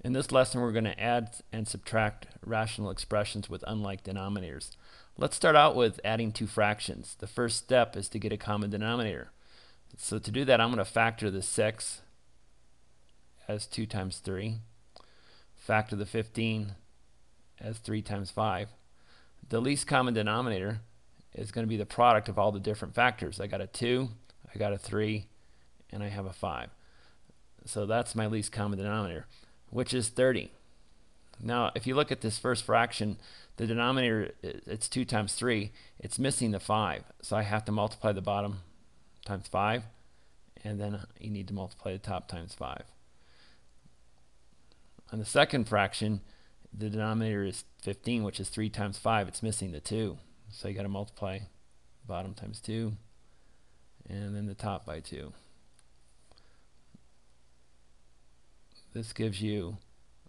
In this lesson, we're going to add and subtract rational expressions with unlike denominators. Let's start out with adding two fractions. The first step is to get a common denominator. So to do that, I'm going to factor the 6 as 2 times 3, factor the 15 as 3 times 5. The least common denominator is going to be the product of all the different factors. I got a 2, I got a 3, and I have a 5. So that's my least common denominator, which is 30. Now, if you look at this first fraction, the denominator, it's 2 times 3. It's missing the 5. So I have to multiply the bottom times 5, and then you need to multiply the top times 5. On the second fraction, the denominator is 15, which is 3 times 5. It's missing the 2. So you got to multiply bottom times 2, and then the top by 2. This gives you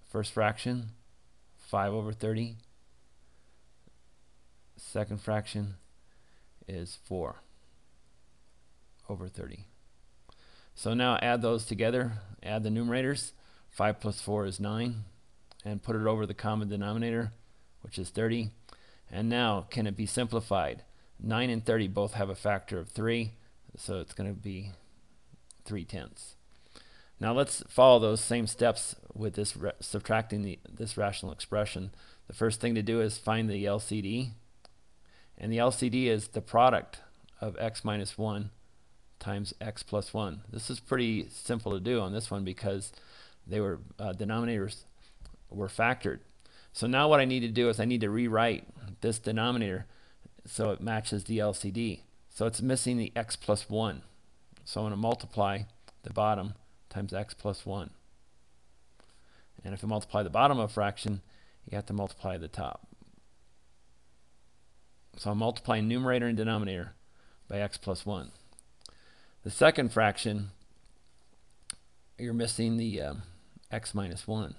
first fraction, 5 over 30. Second fraction is 4 over 30. So now add those together, add the numerators. 5 plus 4 is 9, and put it over the common denominator, which is 30. And now, can it be simplified? 9 and 30 both have a factor of 3, so it's going to be 3/10. Now let's follow those same steps with this subtracting this rational expression. The first thing to do is find the LCD, and the LCD is the product of x minus 1 times x plus 1. This is pretty simple to do on this one because they were denominators were factored. So now what I need to do is I need to rewrite this denominator so it matches the LCD. So it's missing the x plus 1. So I'm going to multiply the bottom times x plus 1. And if you multiply the bottom of a fraction, you have to multiply the top. So I'm multiplying numerator and denominator by x plus 1. The second fraction, you're missing the x minus 1.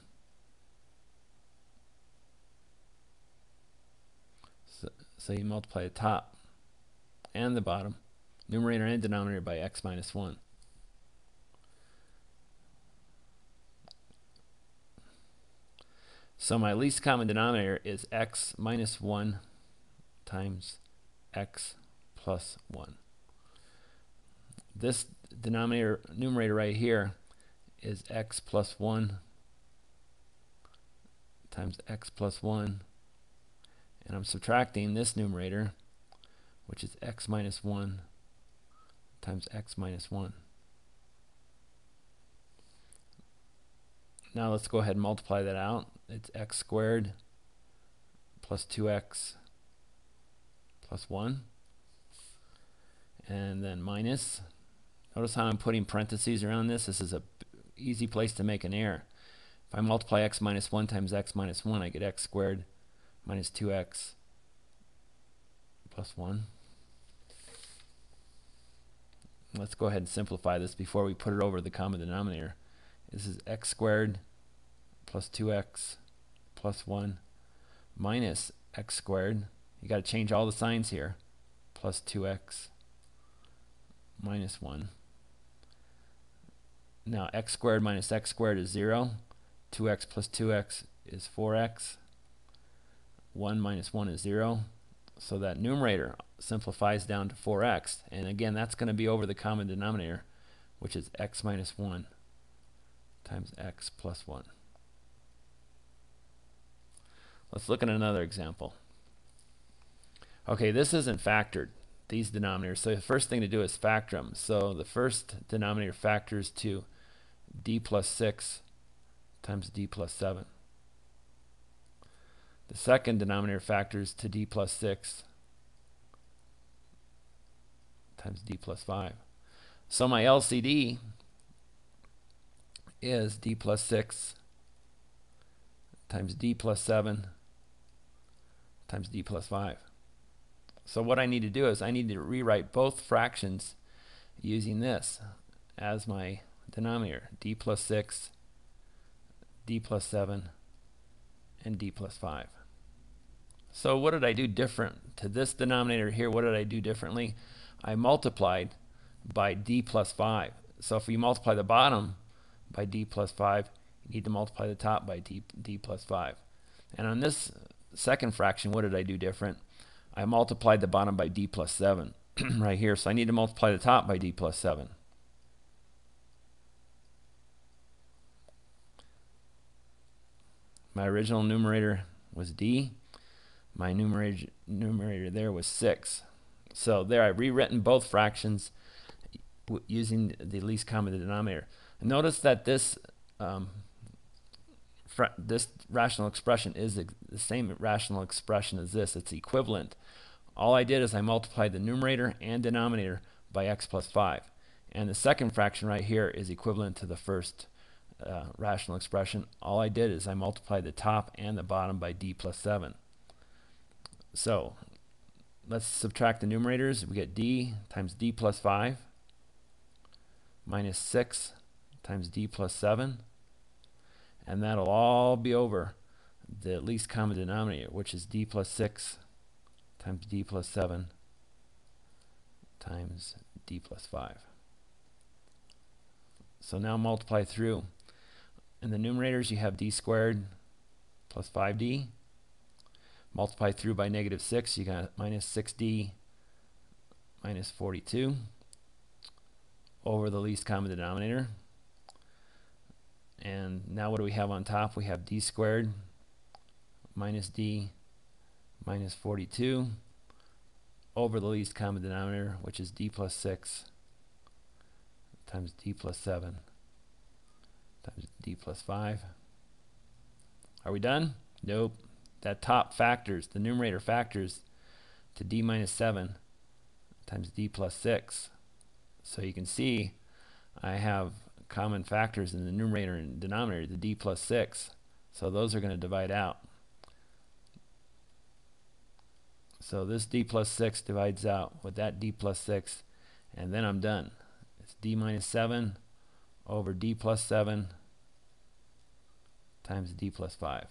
So you multiply the top and the bottom, numerator and denominator, by x minus 1. So my least common denominator is x minus 1 times x plus 1. This numerator right here is x plus 1 times x plus 1. And I'm subtracting this numerator, which is x minus 1 times x minus 1. Now let's go ahead and multiply that out. It's x squared plus 2x plus 1. And then minus. Notice how I'm putting parentheses around this. This is an easy place to make an error. If I multiply x minus 1 times x minus 1, I get x squared minus 2x plus 1. Let's go ahead and simplify this before we put it over the common denominator. This is x squared plus 2x plus 1 minus x squared. You got to change all the signs here. Plus 2x minus 1. Now x squared minus x squared is 0. 2x plus 2x is 4x. 1 minus 1 is 0. So that numerator simplifies down to 4x. And again, that's going to be over the common denominator, which is x minus 1 times x plus 1. Let's look at another example. Okay, this isn't factored, these denominators. So the first thing to do is factor them. So the first denominator factors to d plus 6 times d plus 7. The second denominator factors to d plus 6 times d plus 5. So my LCD is d plus 6 times d plus 7 times d plus 5. So what I need to do is I need to rewrite both fractions using this as my denominator, d plus 6, d plus 7, and d plus 5. So what did I do different to this denominator here? What did I do differently? I multiplied by d plus 5. So if we multiply the bottom by d plus 5, You need to multiply the top by d plus 5. And on this second fraction, what did I do different? I multiplied the bottom by d plus 7 right here. So I need to multiply the top by d plus 7. My original numerator was d. My numerator there was 6. So there I've rewritten both fractions using the least common denominator. Notice that this this rational expression is the same rational expression as this. It's equivalent. All I did is I multiplied the numerator and denominator by x plus 5. And the second fraction right here is equivalent to the first rational expression. All I did is I multiplied the top and the bottom by d plus 7. So let's subtract the numerators. We get d times d plus 5 minus 6 times d plus 7. And that'll all be over the least common denominator, which is d plus 6 times d plus 7 times d plus 5. So now multiply through. In the numerators you have d squared plus 5d. Multiply through by negative 6, you got minus 6d minus 42 over the least common denominator. And now what do we have on top? We have d squared minus d minus 42 over the least common denominator, which is d plus 6 times d plus 7 times d plus 5. Are we done? Nope. That top factors, the numerator factors to d minus 7 times d plus 6. So you can see I have common factors in the numerator and denominator, the d plus 6. So those are going to divide out. So this d plus 6 divides out with that d plus 6, and then I'm done. It's d minus 7 over d plus 7 times d plus 5.